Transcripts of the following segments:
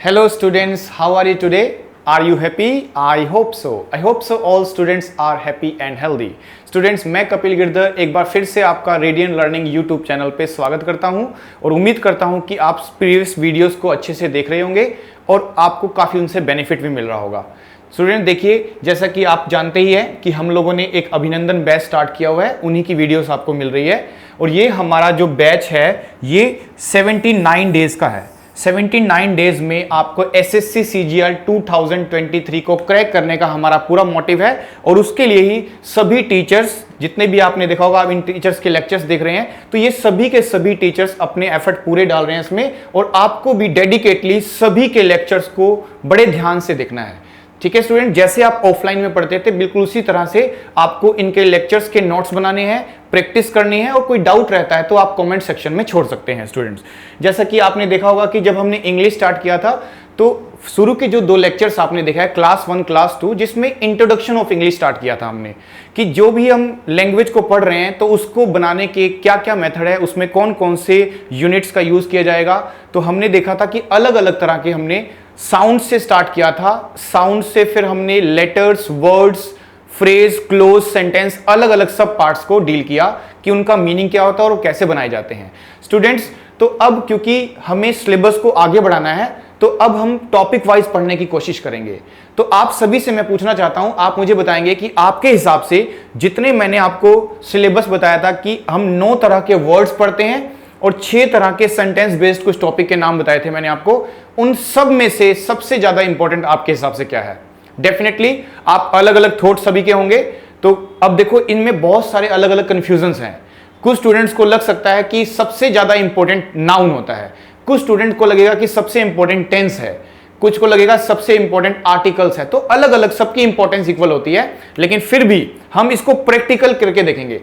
Hello students, how are you today? Are you happy? I hope so. I hope so all students are happy and healthy. Students, मैं कपिल गिरधर एक बार फिर से आपका radiant learning YouTube channel पे स्वागत करता हूं और उम्मीद करता हूं कि आप प्रीवियस वीडियोस को अच्छे से देख रहे होंगे और आपको काफ़ी उनसे बेनिफिट भी मिल रहा होगा। स्टूडेंट देखिए, जैसा कि आप जानते ही हैं कि हम लोगों ने एक अभिनंदन बैच स्टार्ट किया हुआ है, उन्हीं की वीडियोस आपको मिल रही है और ये हमारा जो बैच है ये 79 डेज का है। 79 डेज में आपको एसएससी सीजीएल 2023 को क्रैक करने का हमारा पूरा मोटिव है और उसके लिए ही सभी टीचर्स, जितने भी आपने देखा होगा, आप इन टीचर्स के लेक्चर्स देख रहे हैं, तो ये सभी के सभी टीचर्स अपने एफर्ट पूरे डाल रहे हैं इसमें और आपको भी डेडिकेटली सभी के लेक्चर्स को बड़े ध्यान से देखना है। ठीक है स्टूडेंट, जैसे आप ऑफलाइन में पढ़ते थे बिल्कुल उसी तरह से आपको इनके लेक्चर्स के नोट्स बनाने हैं, प्रैक्टिस करनी है और कोई डाउट रहता है तो आप कमेंट सेक्शन में छोड़ सकते हैं स्टूडेंट्स। जैसा कि आपने देखा होगा कि जब हमने इंग्लिश स्टार्ट किया था तो शुरू के जो 2 लेक्चर्स आपने देखा है, क्लास 1 क्लास 2, जिसमें इंट्रोडक्शन ऑफ इंग्लिश स्टार्ट किया था हमने कि जो भी हम लैंग्वेज को पढ़ रहे हैं तो उसको बनाने के क्या क्या मेथड है, उसमें कौन कौन से यूनिट्स का यूज किया जाएगा। तो हमने देखा था कि अलग अलग तरह के हमने साउंड से स्टार्ट किया था, साउंड से फिर हमने letters, words, phrase, close, sentence, अलग अलग सब पार्ट्स को डील किया कि उनका मीनिंग क्या होता है और कैसे बनाए जाते हैं स्टूडेंट्स। तो अब क्योंकि हमें सिलेबस को आगे बढ़ाना है तो अब हम टॉपिक वाइज पढ़ने की कोशिश करेंगे। तो आप सभी से मैं पूछना चाहता हूं, आप मुझे बताएंगे कि आपके हिसाब से जितने मैंने आपको सिलेबस बताया था कि हम 9 तरह के वर्ड्स पढ़ते हैं और 6 तरह के सेंटेंस बेस्ड कुछ टॉपिक के नाम बताए थे मैंने आपको, उन सब में से सबसे ज्यादा इंपॉर्टेंट आपके हिसाब से क्या है? डेफिनेटली आप अलग अलग थॉट सभी के होंगे। तो अब देखो, इनमें बहुत सारे अलग अलग कंफ्यूजन्स हैं। कुछ स्टूडेंट्स को लग सकता है कि सबसे ज्यादा इंपॉर्टेंट नाउन होता है, कुछ स्टूडेंट को लगेगा कि सबसे इंपॉर्टेंट टेंस है, कुछ को लगेगा सबसे इंपॉर्टेंट आर्टिकल्स है। तो अलग अलग सबकी इंपॉर्टेंस इक्वल होती है, लेकिन फिर भी हम इसको प्रैक्टिकल करके देखेंगे।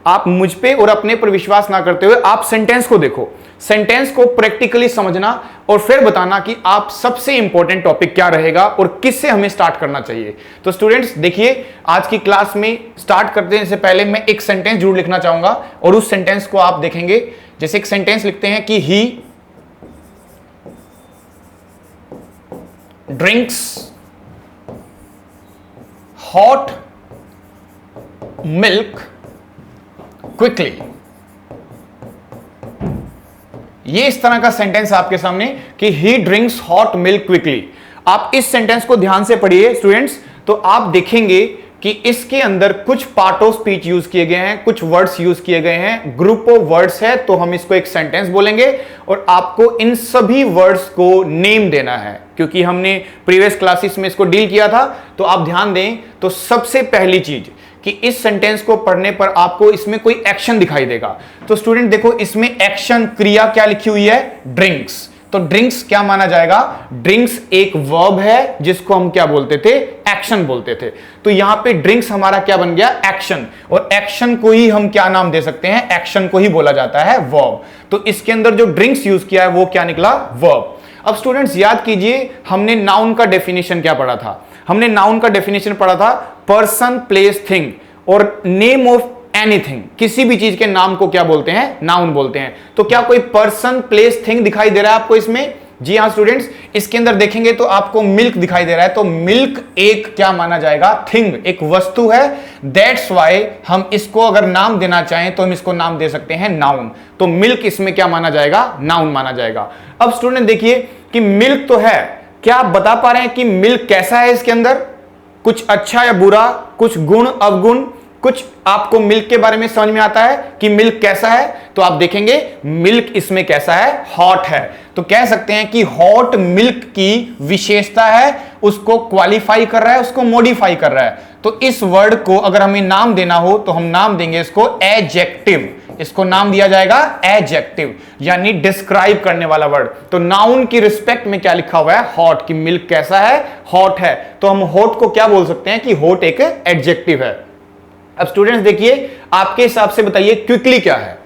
आप मुझ पे और अपने पर विश्वास ना करते हुए आप सेंटेंस को देखो, सेंटेंस को प्रैक्टिकली समझना और फिर बताना कि आप सबसे इंपॉर्टेंट टॉपिक क्या रहेगा और किससे हमें स्टार्ट करना चाहिए। तो स्टूडेंट्स देखिए, आज की क्लास में स्टार्ट करने से पहले मैं एक सेंटेंस जरूर लिखना चाहूंगा और उस सेंटेंस को आप देखेंगे। जैसे एक सेंटेंस लिखते हैं कि ही ड्रिंक्स हॉट मिल्क क्विकली। ये इस तरह का सेंटेंस आपके सामने कि ही ड्रिंक्स हॉट मिल्क क्विकली। आप इस सेंटेंस को ध्यान से पढ़िए स्टूडेंट्स, तो आप देखेंगे कि इसके अंदर कुछ पार्ट ऑफ स्पीच यूज किए गए हैं, कुछ वर्ड्स यूज किए गए हैं, ग्रुप ऑफ वर्ड्स है, तो हम इसको एक सेंटेंस बोलेंगे और आपको इन सभी वर्ड्स को नेम देना है। क्योंकि हमने प्रीवियस क्लासेस में इसको डील किया था, तो आप ध्यान दें। तो सबसे पहली चीज कि इस सेंटेंस को पढ़ने पर आपको इसमें कोई एक्शन दिखाई देगा। तो स्टूडेंट देखो, इसमें एक्शन क्रिया क्या लिखी हुई है? ड्रिंक्स। तो ड्रिंक्स क्या माना जाएगा? ड्रिंक्स एक वर्ब है जिसको हम क्या बोलते थे? एक्शन बोलते थे। तो यहां पे ड्रिंक्स हमारा क्या बन गया? एक्शन। और एक्शन को ही हम क्या नाम दे सकते हैं? एक्शन को ही बोला जाता है वर्ब। तो इसके अंदर जो ड्रिंक्स यूज किया है वो क्या निकला? वर्ब। अब स्टूडेंट्स याद कीजिए, हमने नाउन का डेफिनेशन क्या पढ़ा था? हमने नाउन का डेफिनेशन पढ़ा था पर्सन, प्लेस, थिंग और नेम ऑफ एनीथिंग। किसी भी चीज के नाम को क्या बोलते हैं? नाउन बोलते हैं। तो क्या कोई पर्सन, प्लेस, थिंग दिखाई दे रहा है आपको इसमें? जी हां स्टूडेंट्स, इसके अंदर देखेंगे तो आपको मिल्क दिखाई दे रहा है। तो मिल्क एक क्या माना जाएगा? थिंग, एक वस्तु है। दैट्स वाई हम इसको अगर नाम देना चाहें तो हम इसको नाम दे सकते हैं नाउन। तो मिल्क इसमें क्या माना जाएगा? नाउन माना जाएगा। अब स्टूडेंट देखिए कि मिल्क तो है, क्या आप बता पा रहे हैं कि मिल्क कैसा है? इसके अंदर कुछ अच्छा या बुरा, कुछ गुण अवगुण, कुछ आपको मिल्क के बारे में समझ में आता है कि मिल्क कैसा है? तो आप देखेंगे मिल्क इसमें कैसा है? हॉट है। तो कह सकते हैं कि हॉट मिल्क की विशेषता है, उसको क्वालिफाई कर रहा है, उसको मॉडिफाई कर रहा है। तो इस वर्ड को अगर हमें नाम देना हो तो हम नाम देंगे इसको एडजेक्टिव। इसको नाम दिया जाएगा एडजेक्टिव, यानी डिस्क्राइब करने वाला वर्ड। तो नाउन की रिस्पेक्ट में क्या लिखा हुआ है? हॉट, कि मिल्क कैसा है? हॉट है। तो हम हॉट को क्या बोल सकते हैं कि हॉट एक एडजेक्टिव है। अब स्टूडेंट्स देखिए, आपके हिसाब से बताइए क्विकली क्या है?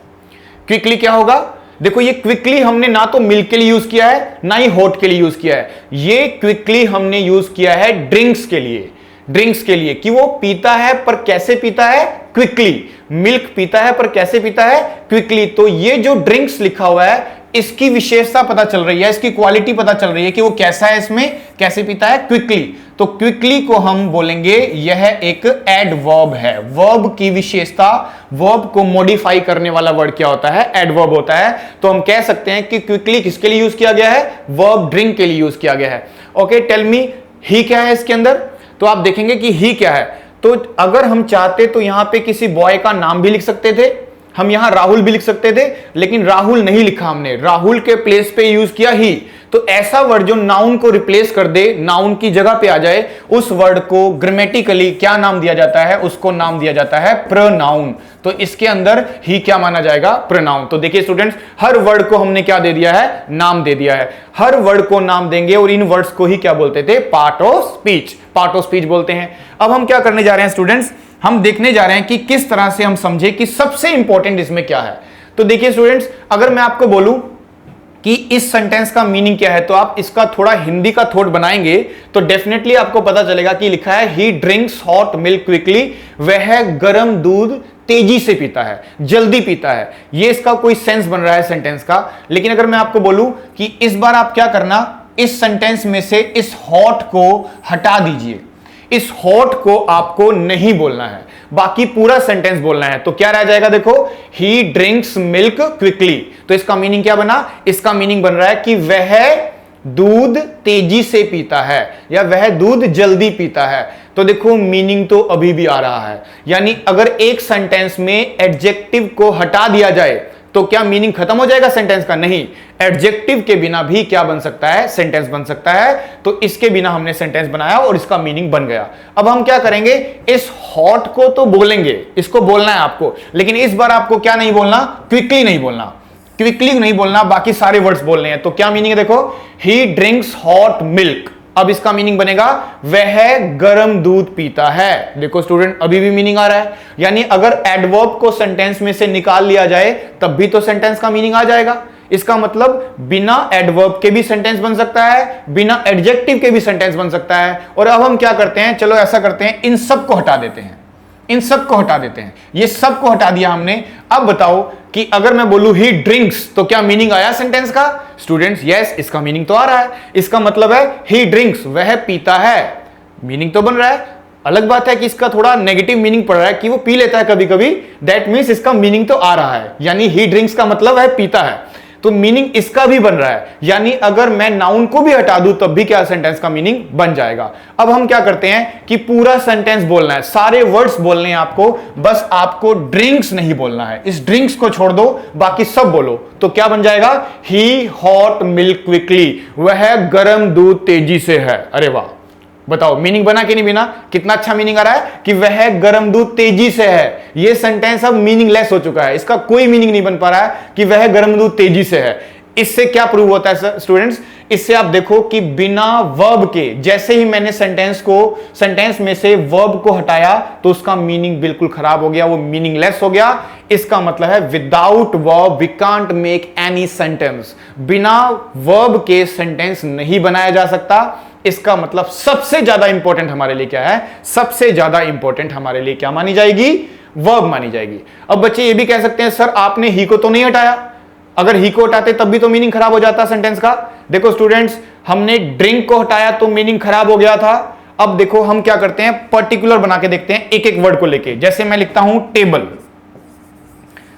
क्विकली क्या होगा? देखो, ये क्विकली हमने ना तो मिल्क के लिए यूज किया है ना ही हॉट के लिए यूज किया है। ये क्विकली हमने यूज किया है ड्रिंक्स के लिए। ड्रिंक्स के लिए कि वो पीता है पर कैसे पीता है? क्विकली। मिल्क पीता है पर कैसे पीता है? क्विकली। तो ये जो ड्रिंक्स लिखा हुआ है इसकी विशेषता पता चल रही है, इसकी क्वालिटी पता चल रही है कि वो कैसा है, इसमें कैसे पीता है, क्विकली। तो क्विकली को हम बोलेंगे यह एक एडवर्ब है। वर्ब की विशेषता, वर्ब को मॉडिफाई करने वाला वर्ड क्या होता है, एडवर्ब होता है। तो हम कह सकते हैं कि क्विकली किसके लिए यूज किया गया है, वर्ब ड्रिंक के लिए यूज किया गया है। ओके, टेल मी ही क्या है इसके अंदर। तो आप देखेंगे कि ही क्या है। तो अगर हम चाहते तो यहां पे किसी बॉय का नाम भी लिख सकते थे, हम यहां राहुल भी लिख सकते थे, लेकिन राहुल नहीं लिखा हमने, राहुल के प्लेस पे यूज किया ही। तो ऐसा वर्ड जो नाउन को रिप्लेस कर दे, नाउन की जगह पे आ जाए, उस वर्ड को ग्रामेटिकली क्या नाम दिया जाता है, उसको नाम दिया जाता है प्रोनाउन। तो इसके अंदर ही क्या माना जाएगा, प्रोनाउन। तो देखिए स्टूडेंट्स, हर वर्ड को हमने क्या दे दिया है, नाम दे दिया है। हर वर्ड को नाम देंगे और इन वर्ड्स को ही क्या बोलते थे, part of speech, part of speech बोलते हैं। अब हम क्या करने जा रहे हैं स्टूडेंट्स, हम देखने जा रहे हैं कि किस तरह से हम समझे कि सबसे इंपॉर्टेंट इसमें क्या है। तो देखिए स्टूडेंट्स, अगर मैं आपको बोलूं कि इस सेंटेंस का मीनिंग क्या है, तो आप इसका थोड़ा हिंदी का थॉट बनाएंगे तो डेफिनेटली आपको पता चलेगा कि लिखा है ही ड्रिंक्स हॉट मिल्क क्विकली, वह गर्म दूध तेजी से पीता है, जल्दी पीता है। ये इसका कोई सेंस बन रहा है सेंटेंस का। लेकिन अगर मैं आपको बोलूं कि इस बार आप क्या करना, इस सेंटेंस में से इस हॉट को हटा दीजिए, इस हॉट को आपको नहीं बोलना है, बाकी पूरा सेंटेंस बोलना है। तो क्या रह जाएगा, देखो, ही ड्रिंक्स मिल्क क्विकली। तो इसका मीनिंग क्या बना, इसका मीनिंग बन रहा है कि वह दूध तेजी से पीता है या वह दूध जल्दी पीता है। तो देखो मीनिंग तो अभी भी आ रहा है। यानी अगर एक सेंटेंस में एडजेक्टिव को हटा दिया जाए तो क्या मीनिंग खत्म हो जाएगा सेंटेंस का, नहीं। एडजेक्टिव के बिना भी क्या बन सकता है, सेंटेंस बन सकता है। तो इसके बिना हमने सेंटेंस बनाया और इसका मीनिंग बन गया। अब हम क्या करेंगे, इस हॉट को तो बोलेंगे, इसको बोलना है आपको, लेकिन इस बार आपको क्या नहीं बोलना, क्विकली नहीं बोलना, क्विकली नहीं बोलना, बाकी सारे वर्ड्स बोलने हैं। तो क्या मीनिंग है, देखो, ही ड्रिंक्स हॉट मिल्क। अब इसका मीनिंग बनेगा वह गर्म दूध पीता है। देखो स्टूडेंट, अभी भी मीनिंग आ रहा है। यानी अगर एडवर्ब को सेंटेंस में से निकाल लिया जाए तब भी तो सेंटेंस का मीनिंग आ जाएगा। इसका मतलब बिना एडवर्ब के भी सेंटेंस बन सकता है, बिना एडजेक्टिव के भी सेंटेंस बन सकता है। और अब हम क्या करते हैं, चलो ऐसा करते हैं, इन सब को हटा देते हैं, इन सब को हटा देते हैं। ये सब को हटा दिया हमने। अब बताओ कि अगर मैं बोलूं ही ड्रिंक्स, तो क्या मीनिंग आया सेंटेंस का स्टूडेंट्स? यस, इसका मीनिंग तो आ रहा है। इसका मतलब है ही ड्रिंक्स, वह पीता है, मीनिंग तो बन रहा है। अलग बात है कि इसका थोड़ा नेगेटिव मीनिंग पड़ रहा है कि वो पी लेता है कभी कभी, दैट मींस इसका मीनिंग तो आ रहा है। यानी ही ड्रिंक्स का मतलब है पीता है, तो मीनिंग इसका भी बन रहा है। यानी अगर मैं नाउन को भी हटा दूं तब भी क्या सेंटेंस का मीनिंग बन जाएगा। अब हम क्या करते हैं कि पूरा सेंटेंस बोलना है, सारे वर्ड्स बोलने हैं आपको, बस आपको ड्रिंक्स नहीं बोलना है। इस ड्रिंक्स को छोड़ दो, बाकी सब बोलो। तो क्या बन जाएगा, ही हॉट मिल्क क्विकली, वह गर्म दूध तेजी से है। अरे वाह, बताओ मीनिंग बना कि नहीं बना, कितना अच्छा मीनिंग आ रहा है कि वह गर्म दूध तेजी से है। यह सेंटेंस अब मीनिंगलेस हो चुका है, इसका कोई मीनिंग नहीं बन पा रहा है कि वह गर्म दूध तेजी से है। इससे क्या प्रूव होता है स्टूडेंट्स, इससे आप देखो कि बिना वर्ब के, जैसे ही मैंने सेंटेंस में से वर्ब को हटाया तो उसका मीनिंग बिल्कुल खराब हो गया, वो मीनिंगलेस हो गया। इसका मतलब है without verb we can't make any sentence. बिना वर्ब के सेंटेंस नहीं बनाया जा सकता। इसका मतलब सबसे ज्यादा इंपॉर्टेंट हमारे लिए क्या है, सबसे ज्यादा इंपॉर्टेंट हमारे लिए क्या मानी जाएगी, वर्ब मानी जाएगी। अब बच्चे ये भी कह सकते हैं सर आपने ही को तो नहीं हटाया, अगर ही को हटाते तब भी तो मीनिंग खराब हो जाता सेंटेंस का। देखो स्टूडेंट्स, हमने ड्रिंक को हटाया तो मीनिंग खराब हो गया था। अब देखो हम क्या करते हैं, पर्टिकुलर बना के देखते हैं एक एक वर्ड को लेके। जैसे मैं लिखता हूं टेबल,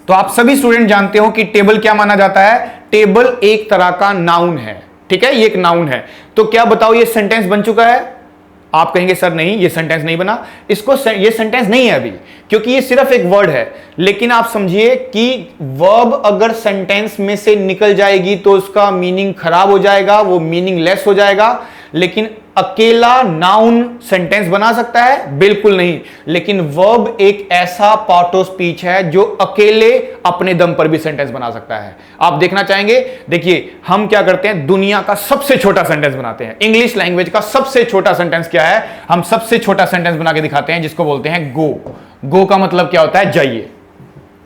तो आप सभी स्टूडेंट जानते हो कि टेबल क्या माना जाता है, टेबल एक तरह का नाउन है, ठीक है, ये एक नाउन है। तो क्या बताओ ये सेंटेंस बन चुका है? आप कहेंगे सर नहीं, ये सेंटेंस नहीं बना, ये सेंटेंस नहीं है अभी, क्योंकि ये सिर्फ एक वर्ड है। लेकिन आप समझिए कि वर्ब अगर सेंटेंस में से निकल जाएगी तो उसका मीनिंग खराब हो जाएगा, वो मीनिंगलेस हो जाएगा। लेकिन अकेला नाउन सेंटेंस बना सकता है? बिल्कुल नहीं। लेकिन वर्ब एक ऐसा पार्ट ऑफ स्पीच है जो अकेले अपने दम पर भी सेंटेंस बना सकता है। आप देखना चाहेंगे? देखिए हम क्या करते हैं, दुनिया का सबसे छोटा सेंटेंस बनाते हैं। इंग्लिश लैंग्वेज का सबसे छोटा सेंटेंस क्या है, हम सबसे छोटा सेंटेंस बना के दिखाते हैं जिसको बोलते हैं गो। गो का मतलब क्या होता है, जाइए।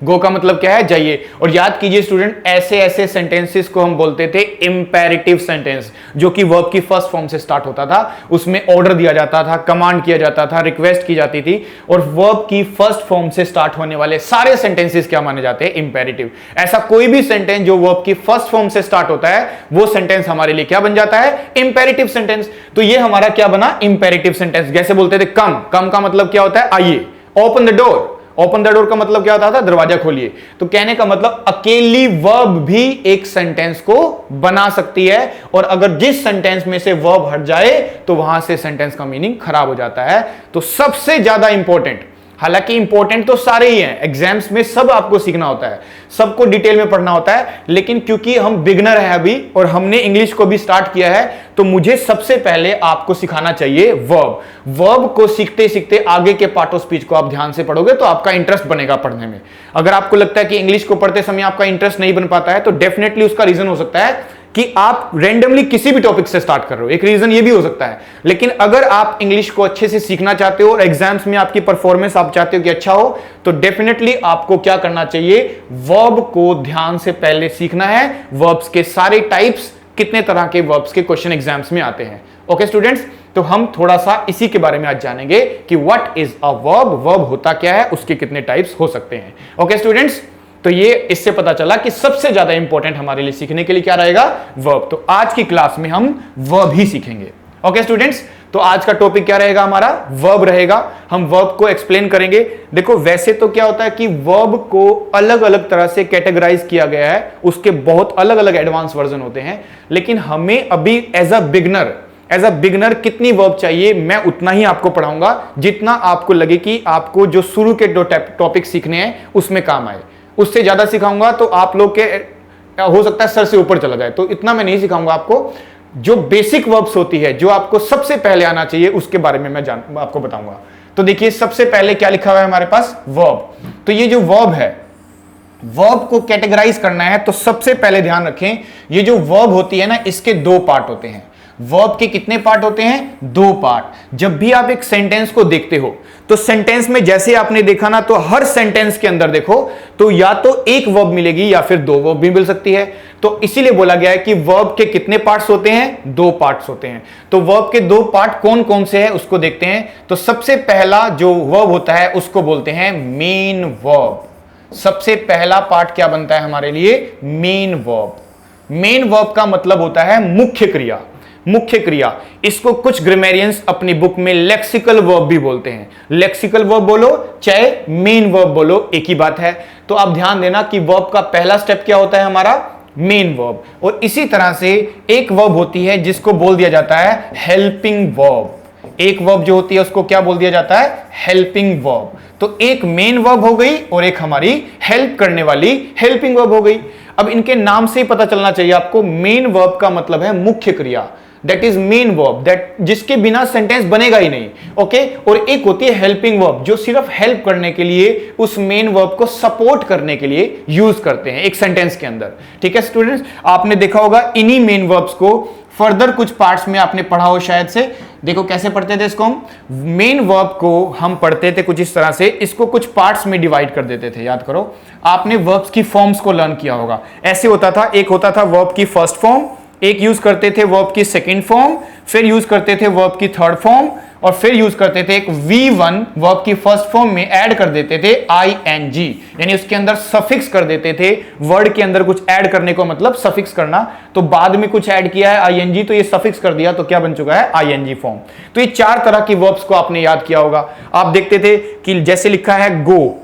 गो का मतलब क्या है, जाइए। और याद कीजिए स्टूडेंट, ऐसे ऐसे सेंटेंसेस को हम बोलते थे इंपेरेटिव सेंटेंस, जो कि वर्ब की फर्स्ट फॉर्म से स्टार्ट होता था। उसमें ऑर्डर दिया जाता था, कमांड किया जाता था, रिक्वेस्ट की जाती थी। और वर्ब की फर्स्ट फॉर्म से स्टार्ट होने वाले सारे सेंटेंसेस क्या माने जाते हैं, इंपेरेटिव। ऐसा कोई भी सेंटेंस जो वर्ब की फर्स्ट फॉर्म से स्टार्ट होता है, वो सेंटेंस हमारे लिए क्या बन जाता है, इंपेरेटिव सेंटेंस। तो ये हमारा क्या बना, इंपेरेटिव सेंटेंस। जैसे बोलते थे कम, कम का मतलब क्या होता है, आइए। Open the door, open the door का मतलब क्या होता था, दरवाजा खोलिए। तो कहने का मतलब अकेली वर्ब भी एक सेंटेंस को बना सकती है, और अगर जिस सेंटेंस में से वर्ब हट जाए तो वहां से सेंटेंस का मीनिंग खराब हो जाता है। तो सबसे ज्यादा इंपॉर्टेंट, हालांकि इंपॉर्टेंट तो सारे ही हैं, एग्जाम्स में सब आपको सीखना होता है, सबको डिटेल में पढ़ना होता है, लेकिन क्योंकि हम बिगनर हैं अभी और हमने इंग्लिश को भी स्टार्ट किया है, तो मुझे सबसे पहले आपको सिखाना चाहिए वर्ब। वर्ब को सीखते सीखते आगे के पार्ट ऑफ स्पीच को आप ध्यान से पढ़ोगे तो आपका इंटरेस्ट बनेगा पढ़ने में। अगर आपको लगता है कि इंग्लिश को पढ़ते समय आपका इंटरेस्ट नहीं बन पाता है, तो डेफिनेटली उसका रीजन हो सकता है कि आप रैंडमली किसी भी टॉपिक से स्टार्ट कर रहे हो, एक रीजन ये भी हो सकता है। लेकिन अगर आप इंग्लिश को अच्छे से सीखना चाहते हो और एग्जाम्स में आपकी परफॉर्मेंस आप चाहते हो कि अच्छा हो, तो डेफिनेटली आपको क्या करना चाहिए, वर्ब को ध्यान से पहले सीखना है। वर्ब्स के सारे टाइप्स, कितने तरह के वर्ब्स के क्वेश्चन एग्जाम्स में आते हैं। ओके स्टूडेंट्स, तो हम थोड़ा सा इसी के बारे में आज जानेंगे कि what is a verb, verb होता क्या है, उसके कितने टाइप्स हो सकते हैं। ओके स्टूडेंट्स, तो ये इससे पता चला कि सबसे ज्यादा इंपॉर्टेंट हमारे लिए सीखने के लिए क्या रहेगा, वर्ब। तो आज की क्लास में हम वर्ब ही सीखेंगे। ओके स्टूडेंट्स, तो आज का टॉपिक क्या रहेगा हमारा, वर्ब रहेगा। हम वर्ब को एक्सप्लेन करेंगे। देखो वैसे तो क्या होता है कि वर्ब को अलग अलग तरह से कैटेगराइज किया गया है, उसके बहुत अलग अलग एडवांस वर्जन होते हैं, लेकिन हमें अभी एज अ बिगनर कितनी वर्ब चाहिए, मैं उतना ही आपको पढ़ाऊंगा जितना आपको लगे कि आपको जो शुरू के दो टॉपिक सीखने हैं उसमें काम आए। उससे ज्यादा सिखाऊंगा तो आप लोग के हो सकता है सर से ऊपर चला जाए, तो इतना मैं नहीं सिखाऊंगा आपको। जो बेसिक वर्ब्स होती है, जो आपको सबसे पहले आना चाहिए, उसके बारे में मैं आपको बताऊंगा। तो देखिए सबसे पहले क्या लिखा हुआ है हमारे पास, वर्ब। तो ये जो वर्ब है, वर्ब को कैटेगराइज करना है तो सबसे पहले ध्यान रखें, ये जो वर्ब होती है ना, इसके दो पार्ट होते हैं। वर्ब के कितने पार्ट होते हैं, दो पार्ट। जब भी आप एक सेंटेंस को देखते हो, तो सेंटेंस में जैसे आपने देखा ना, तो हर सेंटेंस के अंदर देखो तो या तो एक वर्ब मिलेगी या फिर दो वर्ब भी मिल सकती है। तो इसीलिए बोला गया है कि वर्ब के कितने पार्ट्स होते हैं, दो पार्ट्स होते हैं। तो वर्ब के दो पार्ट कौन कौन से हैं उसको देखते हैं। तो सबसे पहला जो वर्ब होता है उसको बोलते हैं मेन वर्ब। सबसे पहला पार्ट क्या बनता है हमारे लिए, मेन वर्ब। मेन वर्ब का मतलब होता है मुख्य क्रिया। मुख्य क्रिया, इसको कुछ ग्रामेरियंस अपनी बुक में लेक्सिकल वर्ब भी बोलते हैं। लेक्सिकल वर्ब बोलो चाहे मेन वर्ब बोलो, एक ही बात है। तो आप ध्यान देना कि वर्ब का पहला स्टेप क्या होता है हमारा, मेन वर्ब। और इसी तरह से एक वर्ब होती है जिसको बोल दिया जाता है हेल्पिंग वर्ब। एक वर्ब जो होती है उसको क्या बोल दिया जाता है, हेल्पिंग वर्ब। तो एक मेन वर्ब हो गई और एक हमारी हेल्प करने वाली हेल्पिंग वर्ब हो गई। अब इनके नाम से ही पता चलना चाहिए आपको, मेन वर्ब का मतलब है मुख्य क्रिया, that is main verb, that जिसके बिना सेंटेंस बनेगा ही नहीं। ओके, और एक होती है हेल्पिंग वर्ब, जो सिर्फ हेल्प करने के लिए, उस मेन वर्ब को सपोर्ट करने के लिए यूज करते हैं एक सेंटेंस के अंदर। ठीक है स्टूडेंट्स, आपने देखा होगा इन्हीं मेन वर्ब्स को फर्दर कुछ पार्ट्स में आपने पढ़ा हो शायद से। देखो कैसे पढ़ते थे इसको हम, मेन वर्ब को हम पढ़ते थे कुछ इस तरह से, इसको कुछ पार्ट्स में डिवाइड कर देते थे। याद करो, आपने वर्ब्स की फॉर्म्स को लर्न किया होगा। ऐसे होता था, एक होता था वर्ब की फर्स्ट फॉर्म, एक यूज करते थे वर्ब की सेकंड फॉर्म, फिर यूज करते थे वर्ब की थर्ड फॉर्म, और फिर यूज करते थे एक V1 वर्ब की फर्स्ट फॉर्म में ऐड कर देते थे ing, यानी उसके अंदर सफिक्स कर देते थे। वर्ड के अंदर कुछ ऐड करने को मतलब सफिक्स करना, तो बाद में कुछ ऐड किया है ing, तो ये सफिक्स कर दिया, तो क्या बन चुका है, ing फॉर्म। तो ये चार तरह की वर्ब्स को आपने याद किया होगा। आप देखते थे कि जैसे लिखा है गो,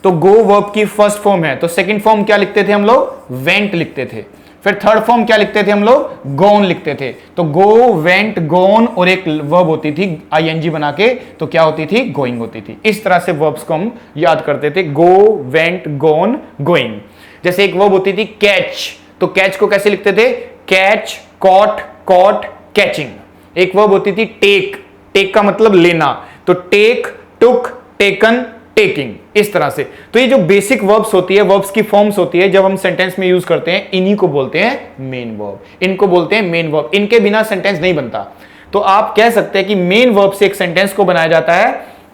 तो गो वर्ब की फर्स्ट फॉर्म है, तो सेकेंड फॉर्म क्या लिखते थे हम लोग, वेंट लिखते थे। फिर थर्ड फॉर्म क्या लिखते थे हम लोग, गोन लिखते थे। तो गो, वेंट, गोन, और एक वर्ब होती थी ing बना के, तो क्या होती थी, गोइंग होती थी। इस तरह से वर्ब्स को हम याद करते थे, गो, वेंट, गोन, गोइंग। जैसे एक वर्ब होती थी कैच, तो कैच को कैसे लिखते थे, कैच, कॉट, कॉट, कैचिंग। एक वर्ब होती थी टेक, टेक का मतलब लेना, तो टेक, टुक, टेकन, टेकिंग, इस तरह से। तो ये जो बेसिक वर्ब्स होती है, वर्ब्स की फॉर्म्स होती है, जब हम सेंटेंस में यूज करते हैं, इन्हीं को बोलते हैं मेन वर्ब। इनको बोलते हैं मेन वर्ब, इनके बिना सेंटेंस नहीं बनता। तो आप कह सकते हैं कि मेन वर्ब से एक सेंटेंस को बनाया जाता है,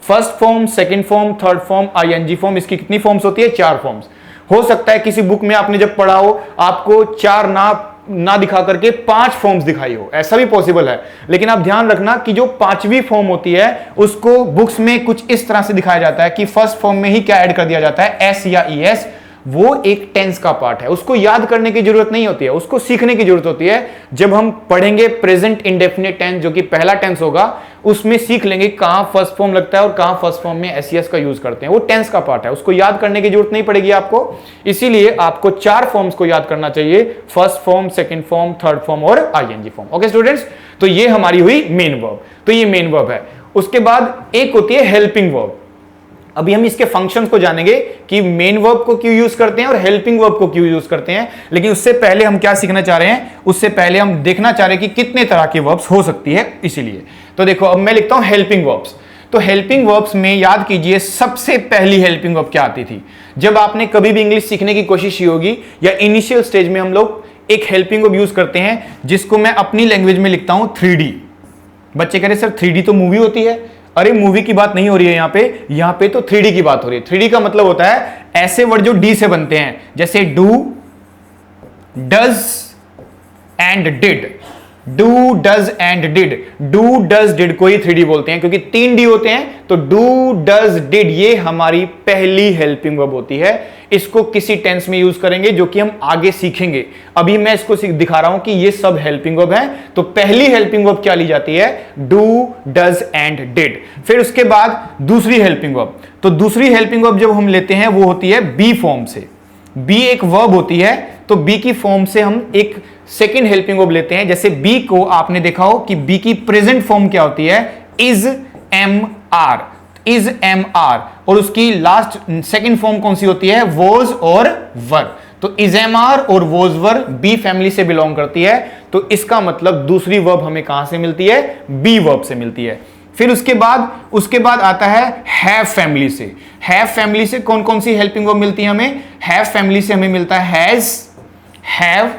first form, second form, third form, ING form, इसकी कितनी फॉर्म्स होती है? 4 फॉर्म्स। हो सकता है किसी बुक में आपने जब पढ़ा हो आपको 4 ना दिखा करके 5 फॉर्म्स दिखाई हो, ऐसा भी पॉसिबल है। लेकिन आप ध्यान रखना कि जो 5वीं फॉर्म होती है उसको बुक्स में कुछ इस तरह से दिखाया जाता है कि फर्स्ट फॉर्म में ही क्या ऐड कर दिया जाता है, एस या ईएस। वो एक टेंस का पार्ट है, उसको याद करने की जरूरत नहीं होती है, उसको सीखने की जरूरत होती है। जब हम पढ़ेंगे प्रेजेंट इंडेफिनिट टेंस जो कि पहला टेंस होगा, उसमें सीख लेंगे कहां फर्स्ट फॉर्म लगता है और कहां फर्स्ट फॉर्म में एसईएस का यूज करते हैं। वो टेंस का पार्ट है, उसको याद करने की जरूरत नहीं पड़ेगी आपको। इसीलिए आपको 4 फॉर्म्स को याद करना चाहिए, first form, second form, third form और आईएनजी फॉर्म। ओके स्टूडेंट्स, तो ये हमारी हुई मेन वर्ब। तो ये मेन वर्ब है। उसके बाद एक होती है हेल्पिंग वर्ब। अभी हम इसके फंक्शंस को जानेंगे कि मेन वर्ब को क्यों यूज करते हैं और हेल्पिंग वर्ब को क्यों यूज करते हैं। लेकिन उससे पहले हम क्या सीखना चाह रहे हैं, उससे पहले हम देखना चाह रहे हैं कि कितने तरह की वर्ब्स हो सकती है। इसीलिए तो देखो, अब मैं लिखता हूं हेल्पिंग वर्ब्स। तो हेल्पिंग वर्ब्स में याद कीजिए सबसे पहली हेल्पिंग वर्ब क्या आती थी। जब आपने कभी भी इंग्लिश सीखने की कोशिश की होगी या इनिशियल स्टेज में हम लोग एक हेल्पिंग वर्ब यूज करते हैं जिसको मैं अपनी लैंग्वेज में लिखता हूं 3D। बच्चे कह रहे सर 3D तो मूवी होती है। अरे मूवी की बात नहीं हो रही है यहां पे तो 3D की बात हो रही है। 3D का मतलब होता है ऐसे वर्ड जो डी से बनते हैं, जैसे do, does and did. Do, does and did. Do, does, did को ही 3D बोलते हैं क्योंकि 3 डी होते हैं। तो डू, डज, डिड ये हमारी पहली हेल्पिंग वर्ब होती है। इसको किसी टेंस में यूज करेंगे जो कि हम आगे सीखेंगे। अभी मैं इसको दिखा रहा हूं कि ये सब हेल्पिंग वर्ब है। तो पहली हेल्पिंग वर्ब क्या ली जाती है? Do, does and did. फिर उसके बाद दूसरी हेल्पिंग वर्ब। तो दूसरी हेल्पिंग वर्ब जब हम लेते हैं वो होती है बी फॉर्म से। बी एक वर्ब होती है, तो बी की फॉर्म से हम एक सेकेंड हेल्पिंग वर्ब लेते हैं। जैसे बी को आपने देखा हो कि बी की प्रेजेंट फॉर्म क्या होती है? Is am are. Is am are. और उसकी लास्ट सेकेंड फॉर्म कौन सी होती है? वॉज और वर। तो इज एम आर और वॉज वर बी फैमिली से बिलोंग करती है। तो इसका मतलब दूसरी वर्ब हमें कहां से मिलती है? बी वर्ब से मिलती है। फिर उसके बाद आता है हैव फैमिली से। हैव फैमिली से कौन कौन सी हेल्पिंग वर्ब मिलती है हमें? हैव फैमिली से हमें मिलता है हैज, हैव,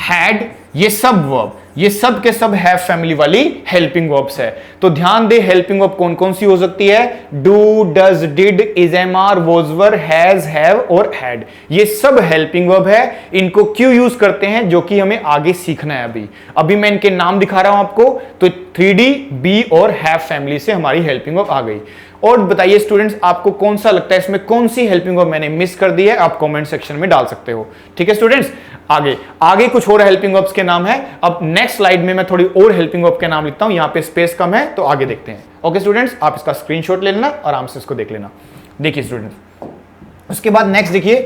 हैड। ये सब के सब हैव फैमिली वाली हेल्पिंग वर्ब्स है। तो ध्यान दे हेल्पिंग वर्ब कौन कौन सी हो सकती है? Do, does, did, is am are, was were, has, have और हैड। ये सब हेल्पिंग वर्ब है। इनको क्यों यूज करते हैं जो कि हमें आगे सीखना है। अभी मैं इनके नाम दिखा रहा हूं आपको। तो 3D, बी और हैव फैमिली से हमारी हेल्पिंग वर्ब आ गई। और बताइए स्टूडेंट्स, आपको कौन सा लगता है इसमें कौन सी हेल्पिंग वर्ब मैंने मिस कर दी है? आप कमेंट सेक्शन में डाल सकते हो। ठीक है स्टूडेंट्स, आगे कुछ और हेल्पिंग वर्ब्स के नाम है। अब नेक्स्ट स्लाइड में मैं थोड़ी और हेल्पिंग वर्ब के नाम लिखता हूं। यहां पे स्पेस कम है तो आगे देखते हैं। ओके स्टूडेंट्स, आप इसका स्क्रीनशॉट ले लेना, आराम से इसको देख लेना। देखिए स्टूडेंट्स, उसके बाद नेक्स्ट देखिए।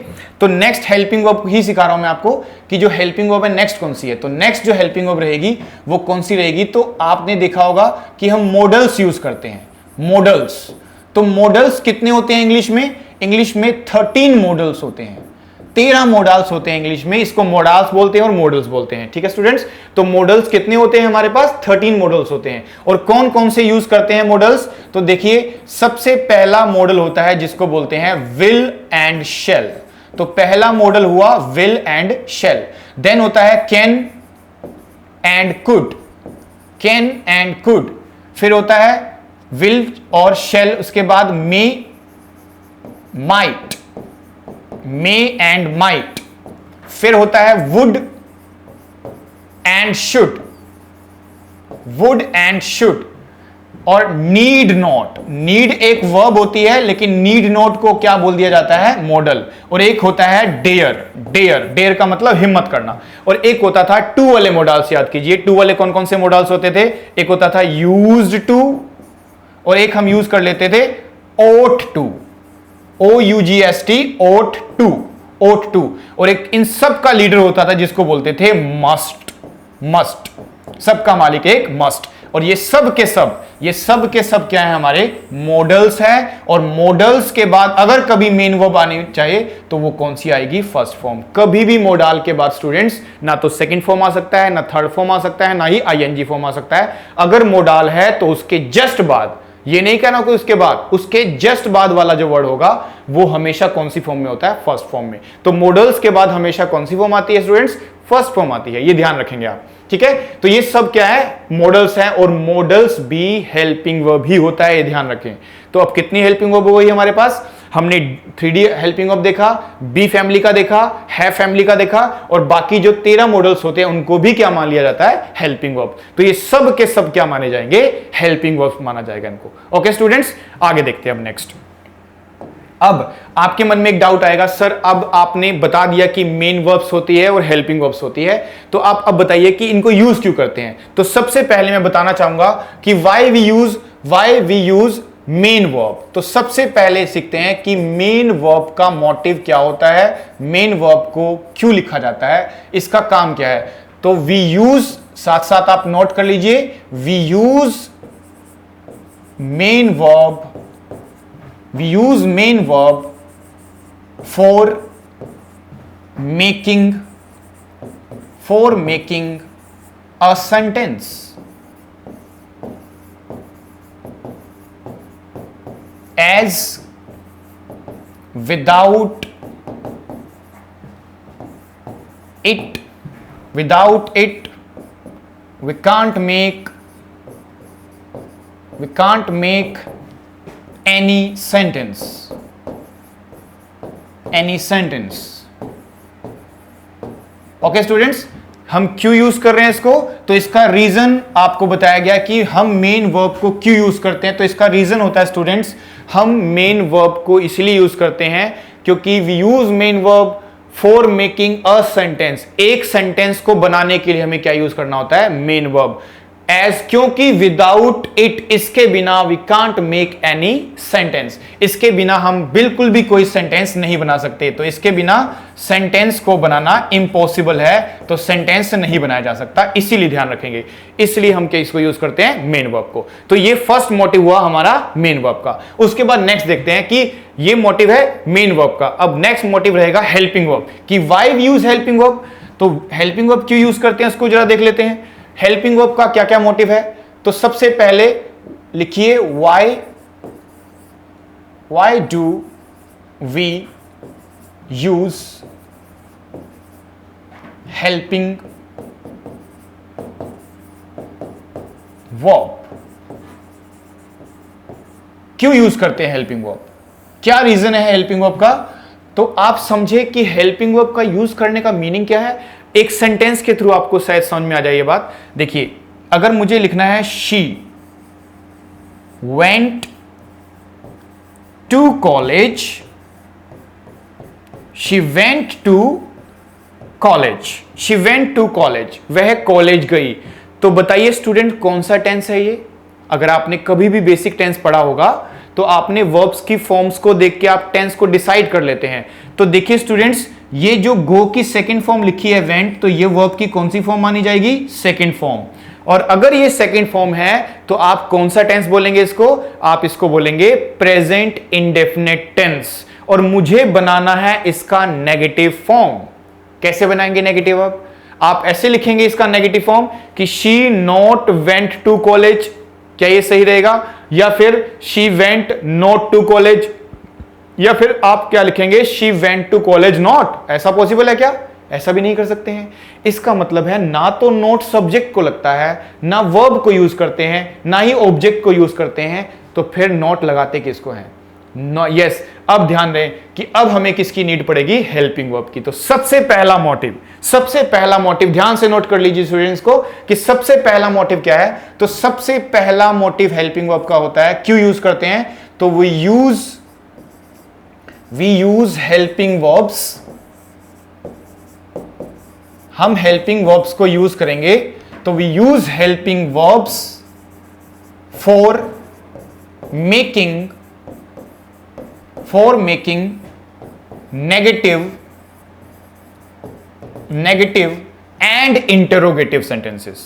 तो नेक्स्ट हेल्पिंग वर्ब ही सिखा रहा हूं मैं आपको कि जो हेल्पिंग वर्ब है नेक्स्ट कौन सी है। तो नेक्स्ट जो हेल्पिंग वर्ब रहेगी वो कौन सी रहेगी? तो आपने देखा होगा कि हम मॉडल्स यूज करते हैं। मॉडल्स, तो मॉडल्स कितने होते हैं इंग्लिश में? इंग्लिश में 13 मॉडल्स होते हैं। 13 मॉडल्स होते हैं इंग्लिश में। इसको मॉडल्स बोलते हैं और मॉडल्स बोलते हैं। ठीक है स्टूडेंट्स, तो मॉडल्स कितने होते हैं हमारे पास? 13 मॉडल्स होते हैं। और कौन कौन से यूज करते हैं मॉडल्स? तो देखिए, सबसे पहला मॉडल होता है जिसको बोलते हैं विल एंड शेल। तो पहला मॉडल हुआ विल एंड शेल। देन होता है can and could. Can and could. फिर होता है विल और शेल। उसके बाद मे, माइट। May and might. फिर होता है would and should. Would and should. और नीड नॉट। नीड एक वर्ब होती है, लेकिन नीड नॉट को क्या बोल दिया जाता है? मॉडल। और एक होता है डेयर। डेयर का मतलब हिम्मत करना। और एक होता था टू वाले मॉडल्स। याद कीजिए, टू वाले कौन कौन से मॉडल्स होते थे? एक होता था यूज्ड टू, और एक हम यूज कर लेते थे ought to, OUGHT, ought to, ought to। और एक इन सब का लीडर होता था जिसको बोलते थे मस्ट। मस्ट, सबका मालिक एक मस्ट। और ये सब के सब क्या है? हमारे मॉडल्स हैं। और मॉडल्स के बाद अगर कभी मेन वर्ब आनी चाहिए तो वो कौन सी आएगी? First form. कभी भी मॉडल के बाद स्टूडेंट्स ना तो सेकंड फॉर्म आ सकता है, ना थर्ड फॉर्म आ सकता है, ना ही आईएनजी फॉर्म आ सकता है। अगर मॉडल है तो उसके जस्ट बाद, ये नहीं कहना कि उसके बाद, उसके जस्ट बाद वाला जो वर्ड होगा वो हमेशा कौन सी फॉर्म में होता है? फर्स्ट फॉर्म में। तो मॉडल्स के बाद हमेशा कौन सी फॉर्म आती है स्टूडेंट्स? फर्स्ट फॉर्म आती है। ये ध्यान रखेंगे आप। ठीक है, तो ये सब क्या है, मॉडल्स हैं, और मॉडल्स भी हेल्पिंग वर्ब ही होता है, ये ध्यान रखें। तो अब कितनी हेल्पिंग वर्ब हो गई हमारे पास, हमने 3D हेल्पिंग वर्ब देखा, बी फैमिली का देखा, है फैमिली का देखा, और बाकी जो 13 मॉडल्स होते हैं उनको भी क्या मान लिया जाता है, हेल्पिंग वर्ब। तो ये सब के सब क्या माने जाएंगे, हेल्पिंग वर्ब माना जाएगा इनको। ओके स्टूडेंट्स, आगे देखते हैं अब नेक्स्ट। अब आपके मन में एक डाउट आएगा, सर अब आपने बता दिया कि मेन वर्ब्स होती है और हेल्पिंग वर्ब्स होती है, तो आप अब बताइए कि इनको यूज क्यों करते हैं। तो सबसे पहले मैं बताना चाहूंगा कि why we use main verb. तो सबसे पहले सीखते हैं कि मेन वर्ब का मोटिव क्या होता है, मेन वर्ब को क्यों लिखा जाता है, इसका काम क्या है। तो वी यूज, साथ साथ आप नोट कर लीजिए, we use main verb, we use main verb for making a sentence, as without it we can't make any sentence. Okay students, हम क्यों यूज कर रहे हैं इसको, तो इसका रीजन आपको बताया गया कि हम मेन वर्ब को क्यों यूज करते हैं। तो इसका रीजन होता है स्टूडेंट्स, हम मेन वर्ब को इसलिए यूज करते हैं क्योंकि we use main verb for making a sentence. एक सेंटेंस को बनाने के लिए हमें क्या यूज करना होता है, मेन वर्ब। एज, क्योंकि विदाउट इट, इसके बिना we can't make any sentence, इसके बिना हम बिल्कुल भी कोई सेंटेंस नहीं बना सकते। तो इसके बिना सेंटेंस को बनाना इम्पॉसिबल है, तो सेंटेंस नहीं बनाया जा सकता, इसीलिए ध्यान रखेंगे, इसलिए हम क्या इसको यूज करते हैं, मेन वर्ब को। तो ये फर्स्ट मोटिव हुआ हमारा मेन वर्ब का। उसके बाद नेक्स्ट देखते हैं कि ये मोटिव है मेन वर्ब का। अब नेक्स्ट मोटिव रहेगा हेल्पिंग वर्ब, कि why we use helping verb. तो हेल्पिंग वर्ब क्यों यूज करते हैं, उसको जरा देख लेते हैं। हेल्पिंग वर्ब का क्या क्या मोटिव है, तो सबसे पहले लिखिए why do we use helping verb. क्यों यूज करते हैं हेल्पिंग वर्ब, क्या रीजन है हेल्पिंग वर्ब का। तो आप समझे कि हेल्पिंग वर्ब का यूज करने का मीनिंग क्या है। एक सेंटेंस के थ्रू आपको शायद समझ में आ जाए ये बात। देखिए, अगर मुझे लिखना है she went to college, she went to college, वह कॉलेज गई। तो बताइए स्टूडेंट, कौन सा टेंस है ये। अगर आपने कभी भी बेसिक टेंस पढ़ा होगा तो आपने वर्ब्स की फॉर्म्स को देख के आप टेंस को डिसाइड कर लेते हैं। तो देखिए स्टूडेंट्स, ये जो गो की सेकंड फॉर्म लिखी है वेंट, तो ये वर्ब की कौन सी फॉर्म मानी जाएगी, सेकंड फॉर्म। और अगर ये सेकंड फॉर्म है तो आप कौन सा टेंस बोलेंगे इसको, आप इसको बोलेंगे प्रेजेंट इंडेफिनिट टेंस। और मुझे बनाना है इसका नेगेटिव फॉर्म। कैसे बनाएंगे नेगेटिव वर्ब, आप ऐसे लिखेंगे इसका नेगेटिव फॉर्म कि she not went to college, क्या ये सही रहेगा, या फिर she went not to college, या फिर आप क्या लिखेंगे she went to college not. ऐसा पॉसिबल है क्या, ऐसा भी नहीं कर सकते हैं। इसका मतलब है ना तो नॉट सब्जेक्ट को लगता है, ना वर्ब को यूज करते हैं, ना ही ऑब्जेक्ट को यूज करते हैं, तो फिर नॉट लगाते किसको हैं, यस। अब ध्यान दें कि अब हमें किसकी नीड पड़ेगी, हेल्पिंग वर्ब की। तो सबसे पहला मोटिव ध्यान से नोट कर लीजिए स्टूडेंट्स को कि सबसे पहला मोटिव क्या है। तो सबसे पहला मोटिव हेल्पिंग वर्ब का होता है, क्यों यूज करते हैं, तो वी यूज हेल्पिंग वर्ब्स, हम हेल्पिंग वर्ब्स को यूज करेंगे। तो we use helping verbs for making negative and interrogative sentences.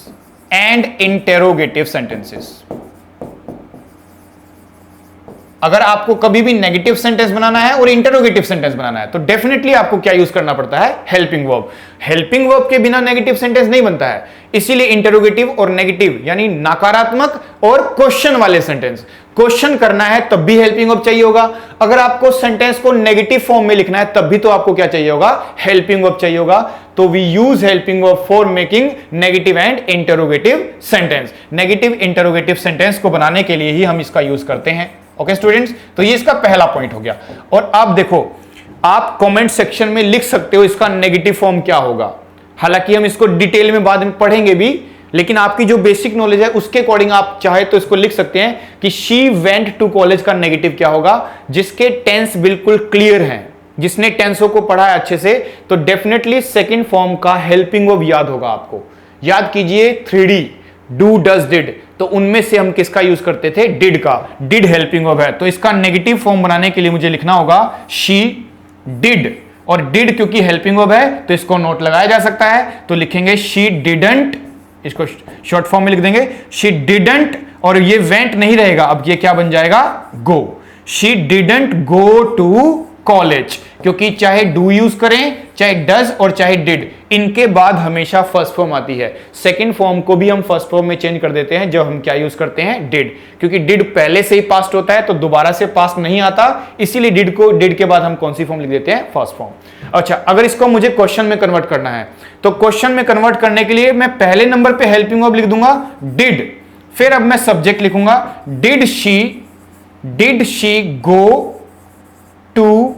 अगर आपको कभी भी नेगेटिव सेंटेंस बनाना है और इंटरोगेटिव सेंटेंस बनाना है तो डेफिनेटली आपको क्या यूज करना पड़ता है, हेल्पिंग वर्ब। हेल्पिंग वर्ब के बिना नेगेटिव सेंटेंस नहीं बनता है, इसीलिए इंटरोगेटिव और नेगेटिव यानी नकारात्मक और क्वेश्चन वाले सेंटेंस, क्वेश्चन करना है तब भी हेल्पिंग वर्ब चाहिए होगा। अगर आपको सेंटेंस को नेगेटिव फॉर्म में लिखना है तब भी तो आपको क्या चाहिए होगा, हेल्पिंग वर्ब चाहिए होगा। तो we use helping verb for making negative and interrogative sentence. Negative interrogative sentence को बनाने के लिए ही हम इसका यूज करते हैं। ओके स्टूडेंट्स, तो ये इसका पहला पॉइंट हो गया। और आप देखो, आप कमेंट सेक्शन में लिख सकते हो इसका नेगेटिव फॉर्म क्या होगा। हालांकि हम इसको डिटेल में बाद में पढ़ेंगे भी, लेकिन आपकी जो बेसिक नॉलेज है उसके अकॉर्डिंग आप चाहे तो इसको लिख सकते हैं कि शी वेंट टू कॉलेज का नेगेटिव क्या होगा। जिसके टेंस बिल्कुल क्लियर हैं, जिसने टेंसों को पढ़ा है अच्छे से, तो डेफिनेटली सेकंड फॉर्म का हेल्पिंग वर्ब याद होगा आपको। याद कीजिए 3D, डू, डज, डिड, तो उनमें से हम किसका यूज करते थे? डिड का। डिड हेल्पिंग वर्ब है, तो इसका नेगेटिव फॉर्म बनाने के लिए मुझे लिखना होगा शी डिड। और डिड क्योंकि हेल्पिंग वर्ब है तो इसको नोट लगाया जा सकता है, तो लिखेंगे शी डिडंट, इसको शॉर्ट फॉर्म में लिख देंगे शी डिडंट, और ये वेंट नहीं रहेगा, अब ये क्या बन जाएगा? Go. She didn't go to college, क्योंकि चाहे डू यूज करें, चाहे डज और चाहे डिड, इनके बाद हमेशा फर्स्ट फॉर्म आती है। सेकंड फॉर्म को भी हम फर्स्ट फॉर्म में चेंज कर देते हैं जब हम क्या यूज करते हैं? डिड, क्योंकि डिड पहले से ही पास्ट होता है तो दोबारा से पास्ट नहीं आता, इसीलिए डिड के बाद हम कौन सी फॉर्म लिख देते हैं? First form. अच्छा, अगर इसको मुझे क्वेश्चन में कन्वर्ट करना है तो क्वेश्चन में कन्वर्ट करने के लिए मैं पहले नंबर पे हेल्पिंग वर्ब लिख दूंगा डिड, फिर अब मैं सब्जेक्ट लिखूंगा did she go to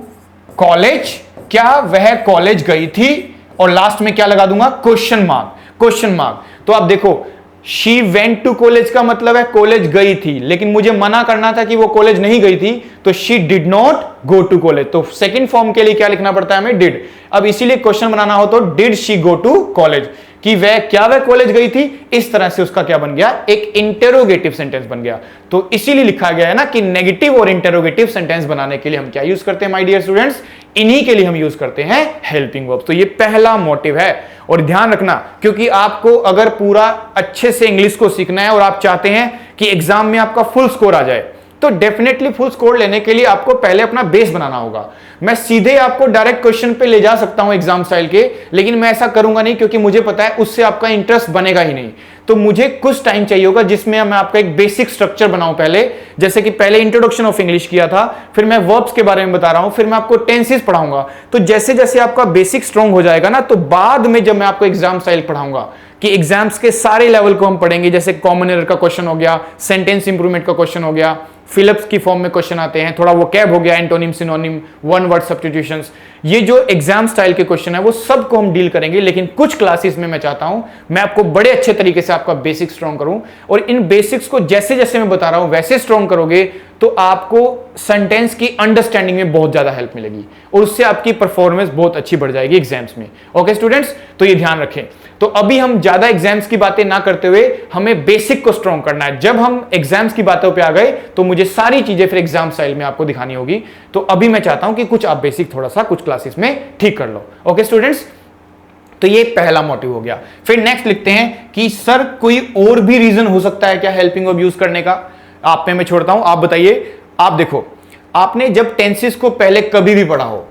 college, क्या वह कॉलेज गई थी, और लास्ट में क्या लगा दूंगा? Question mark. तो आप देखो, शी वेंट टू कॉलेज का मतलब है कॉलेज गई थी, लेकिन मुझे मना करना था कि वो कॉलेज नहीं गई थी, तो she did not go to college. तो सेकंड फॉर्म के लिए क्या लिखना पड़ता है हमें? डिड। अब इसीलिए क्वेश्चन बनाना हो तो did she go to college, कि वह कॉलेज गई थी, इस तरह से उसका क्या बन गया? एक इंटेरोगेटिव सेंटेंस बन गया। तो इसीलिए लिखा गया है ना कि नेगेटिव और इंटेरोगेटिव सेंटेंस बनाने के लिए हम क्या यूज करते हैं माय डियर स्टूडेंट्स? इन्हीं के लिए हम यूज करते हैं हेल्पिंग वर्ब। तो ये पहला मोटिव है, और ध्यान रखना, क्योंकि आपको अगर पूरा अच्छे से इंग्लिश को सीखना है और आप चाहते हैं कि एग्जाम में आपका फुल स्कोर आ जाए, तो डेफिनेटली फुल स्कोर लेने के लिए आपको पहले अपना बेस बनाना होगा। मैं सीधे आपको डायरेक्ट क्वेश्चन पे ले जा सकता हूं एग्जाम स्टाइल के, लेकिन मैं ऐसा करूंगा नहीं, क्योंकि मुझे पता है उससे आपका इंटरेस्ट बनेगा ही नहीं। तो मुझे कुछ टाइम चाहिए होगा जिसमें मैं आपका एक बेसिक स्ट्रक्चर बनाऊं पहले, जैसे कि पहले इंट्रोडक्शन ऑफ इंग्लिश किया था, फिर मैं वर्ब्स के बारे में बता रहा हूं, फिर मैं आपको टेंसेस पढ़ाऊंगा। तो जैसे जैसे आपका बेसिक स्ट्रांग हो जाएगा ना, तो बाद में जब मैं आपको एग्जाम स्टाइल पढ़ाऊंगा कि एग्जाम्स के सारे लेवल को हम पढ़ेंगे, जैसे कॉमन एरर का क्वेश्चन हो गया, सेंटेंस इंप्रूवमेंट का क्वेश्चन हो गया, फिलिप्स की फॉर्म में क्वेश्चन आते हैं, थोड़ा वो कैब हो गया, antonym, synonym, one word substitutions, ये जो एग्जाम स्टाइल के क्वेश्चन है वो सब को हम डील करेंगे। लेकिन कुछ क्लासेस में मैं चाहता हूं मैं आपको बड़े अच्छे तरीके से आपका बेसिक स्ट्रॉन्ग करूं, और इन बेसिक्स को जैसे जैसे मैं बता रहा हूं वैसे स्ट्रॉन्ग करोगे तो आपको सेंटेंस की अंडरस्टैंडिंग में बहुत ज्यादा हेल्प मिलेगी, और उससे आपकी परफॉर्मेंस बहुत अच्छी बढ़ जाएगी एग्जाम्स में। ओके स्टूडेंट्स, तो ये ध्यान रखें। तो अभी हम ज्यादा एग्जाम्स की बातें ना करते हुए हमें बेसिक को स्ट्रॉन्ग करना है। जब हम एग्जाम्स की बातों पे आ गए तो मुझे सारी चीजें फिर एग्जाम स्टाइल में आपको दिखानी होगी। तो अभी मैं चाहता हूं कि कुछ आप बेसिक थोड़ा सा कुछ क्लासेस में ठीक कर लो। ओके स्टूडेंट्स, तो ये पहला मोटिव हो गया। फिर नेक्स्ट लिखते हैं कि सर कोई और भी रीजन हो सकता है क्या हेल्पिंग वर्ब यूज करने का? आप पे मैं छोड़ता हूं, आप बताइए। आप देखो, आपने जब टेंसेस को पहले कभी भी पढ़ा हो,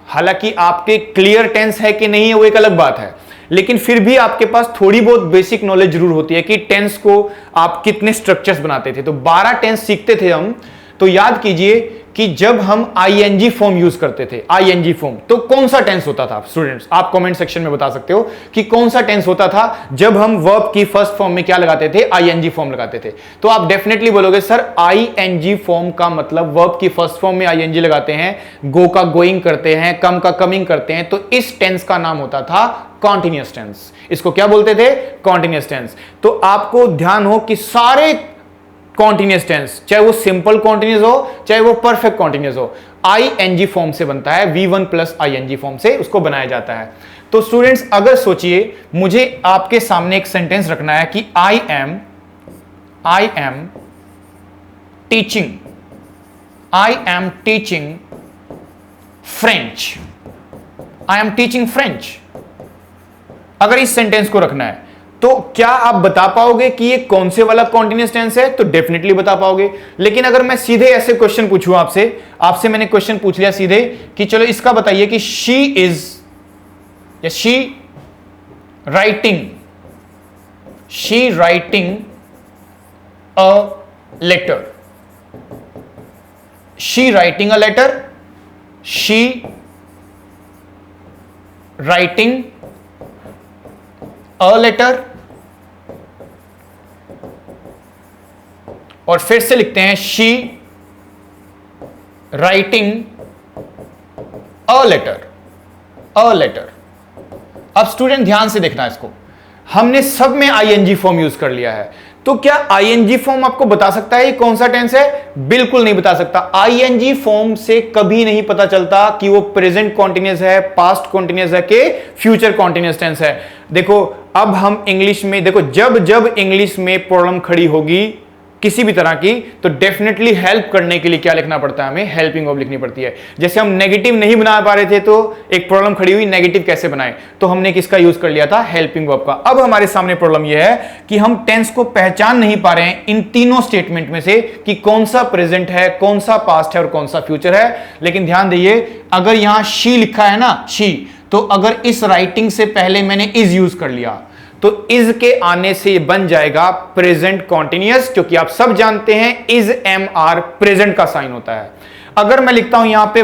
हालांकि आपके क्लियर टेंस है कि नहीं है वो एक अलग बात है, लेकिन फिर भी आपके पास थोड़ी बहुत बेसिक नॉलेज जरूर होती है कि टेंस को आप कितने स्ट्रक्चर्स बनाते थे। तो 12 टेंस सीखते थे हम, तो याद कीजिए कि जब हम आईएनजी फॉर्म यूज करते थे, आईएनजी फॉर्म, तो कौन सा टेंस होता था स्टूडेंट्स? आप कमेंट सेक्शन में बता सकते हो कि कौन सा टेंस होता था जब हम वर्ब की फर्स्ट फॉर्म में क्या लगाते थे? आईएनजी फॉर्म लगाते थे। तो आप डेफिनेटली बोलोगे सर आईएनजी फॉर्म का मतलब वर्ब की फर्स्ट फॉर्म में आईएनजी लगाते हैं, गो का गोइंग करते हैं, कम का कमिंग करते हैं, तो इस टेंस का नाम होता था कॉन्टिन्यूअस टेंस। इसको क्या बोलते थे? Continuous tense. तो आपको ध्यान हो कि सारे कॉन्टिन्यूअस टेंस, चाहे वो सिंपल कॉन्टिन्यूअस हो चाहे वो परफेक्ट कॉन्टिन्यूअस हो, आईएनजी फॉर्म से बनता है, V1 प्लस आईएनजी फॉर्म से उसको बनाया जाता है। तो स्टूडेंट्स अगर सोचिए, मुझे आपके सामने एक सेंटेंस रखना है कि आई एम टीचिंग फ्रेंच। अगर इस सेंटेंस को रखना है तो क्या आप बता पाओगे कि ये कौन से वाला कॉन्टिन्यूअस टेंस है? तो डेफिनेटली बता पाओगे। लेकिन अगर मैं सीधे ऐसे क्वेश्चन पूछूं आपसे मैंने क्वेश्चन पूछ लिया सीधे कि चलो इसका बताइए कि she writing a letter, she writing a letter, और फिर से लिखते हैं she writing a letter, a letter. अब स्टूडेंट ध्यान से देखना इसको, हमने सब में आईएनजी फॉर्म यूज कर लिया है, तो क्या आईएनजी फॉर्म आपको बता सकता है ये कौन सा टेंस है? बिल्कुल नहीं बता सकता। आईएनजी फॉर्म से कभी नहीं पता चलता कि वो प्रेजेंट कॉन्टिन्यूअस है, पास्ट कॉन्टिन्यूअस है कि फ्यूचर कॉन्टिन्यूअस टेंस है। देखो अब हम इंग्लिश में देखो, जब जब इंग्लिश में प्रॉब्लम खड़ी होगी किसी भी तरह की, तो डेफिनेटली हेल्प करने के लिए क्या लिखना पड़ता है? हमें हेल्पिंग वर्ब लिखनी पड़ती है। जैसे हम नेगेटिव नहीं बना पा रहे थे तो एक प्रॉब्लम खड़ी हुई, नेगेटिव कैसे बनाए, तो हमने किसका यूज कर लिया था? हेल्पिंग वर्ब का। अब हमारे सामने प्रॉब्लम यह है कि हम टेंस को पहचान नहीं पा रहे हैं इन तीनों स्टेटमेंट में से कि कौन सा प्रेजेंट है, कौन सा पास्ट है और कौन सा फ्यूचर है। लेकिन ध्यान दीजिए, अगर यहां शी लिखा है ना, शी, तो अगर इस राइटिंग से पहले मैंने इज यूज कर लिया तो इज के आने से बन जाएगा प्रेजेंट कॉन्टिन्यूअस, क्योंकि आप सब जानते हैं इज एम आर प्रेजेंट का साइन होता है। अगर मैं लिखता हूं यहां पे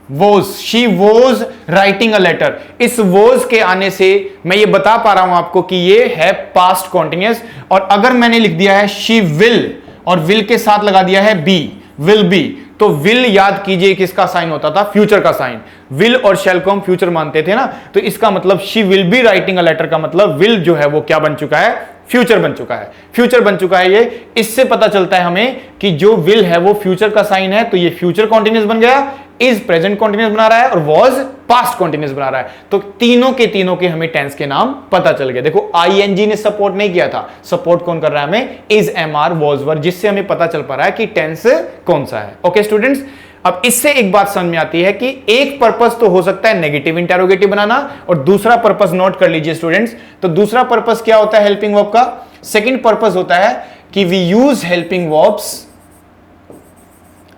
was, she was writing a letter, इस वोज के आने से मैं ये बता पा रहा हूं आपको कि ये है पास्ट कॉन्टिन्यूअस। और अगर मैंने लिख दिया है शी विल और विल के साथ लगा दिया है बी, विल बी, तो विल याद कीजिए किसका साइन होता था? फ्यूचर का साइन। विल और शैल को हम फ्यूचर मानते थे ना, तो इसका मतलब she will be writing a letter का मतलब विल जो है वो क्या बन चुका है? फ्यूचर बन चुका है, फ्यूचर बन चुका है ये। इससे पता चलता है हमें कि जो विल है वो फ्यूचर का साइन है, तो ये फ्यूचर कॉन्टिन्यूअस बन गया, इज प्रेजेंट कॉन्टिन्यूअस बना रहा है और वॉज पास्ट कॉन्टिन्यूअस बना रहा है। तो तीनों के हमें टेंस के नाम पता चल गए। देखो आईएनजी ने सपोर्ट नहीं किया था, सपोर्ट कौन कर रहा है हमें? इज, एम आर, वॉज, वर, जिससे हमें पता चल पा रहा है कि टेंस कौन सा है। ओके स्टूडेंट्स, अब इससे एक बात समझ में आती है कि एक पर्पस तो हो सकता है नेगेटिव इंटेरोगेटिव बनाना, और दूसरा पर्पस नोट कर लीजिए स्टूडेंट्स। तो दूसरा पर्पस क्या होता है हेल्पिंग वर्ब का? सेकंड पर्पस होता है कि we use helping verbs,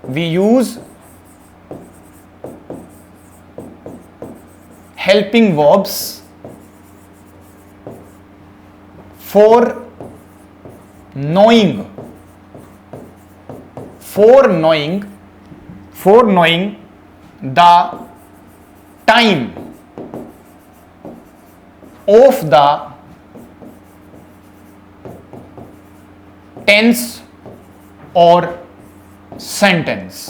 we use helping verbs for knowing the time of the tense or sentence।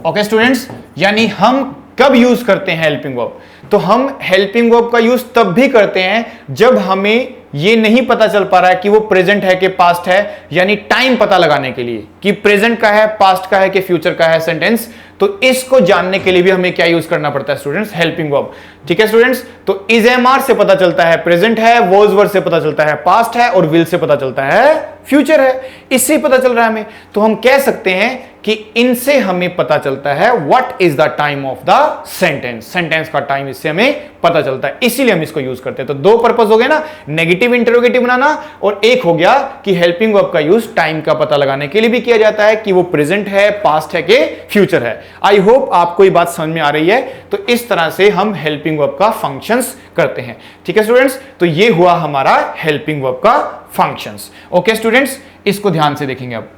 Okay students, यानी हम कब यूज करते हैं हेल्पिंग वर्ब? तो हम हेल्पिंग वर्ब का यूज तब भी करते हैं जब हमें ये नहीं पता चल पा रहा है कि वो प्रेजेंट है कि पास्ट है, यानी टाइम पता लगाने के लिए कि प्रेजेंट का है, पास्ट का है कि फ्यूचर का है सेंटेंस। तो इसको जानने के लिए भी हमें क्या यूज करना पड़ता है स्टूडेंट्स? Helping verb. ठीक है स्टूडेंट्स, तो इज एम आर से पता चलता है प्रेजेंट है, वॉज वर से पता चलता है पास्ट है, और विल से पता चलता है फ्यूचर है। इससे पता चल रहा है हमें, तो हम कह सकते हैं कि इनसे हमें पता चलता है what is the time of the sentence, sentence का टाइम इससे हमें पता चलता है, इसीलिए हम इसको यूज करते हैं। तो दो पर्पस हो गए ना, नेगेटिव इंटरोगेटिव बनाना, और एक हो गया कि हेल्पिंग वर्ब का यूज टाइम का पता लगाने के लिए भी किया जाता है कि वो प्रेजेंट है, पास्ट है कि फ्यूचर है। आई होप आपको ये बात समझ में आ रही है। तो इस तरह से हम हेल्पिंग वर्ब का फंक्शंस करते हैं। ठीक है स्टूडेंट्स, तो ये हुआ हमारा हेल्पिंग वर्ब का फंक्शंस। ओके स्टूडेंट्स, इसको ध्यान से देखेंगे अब।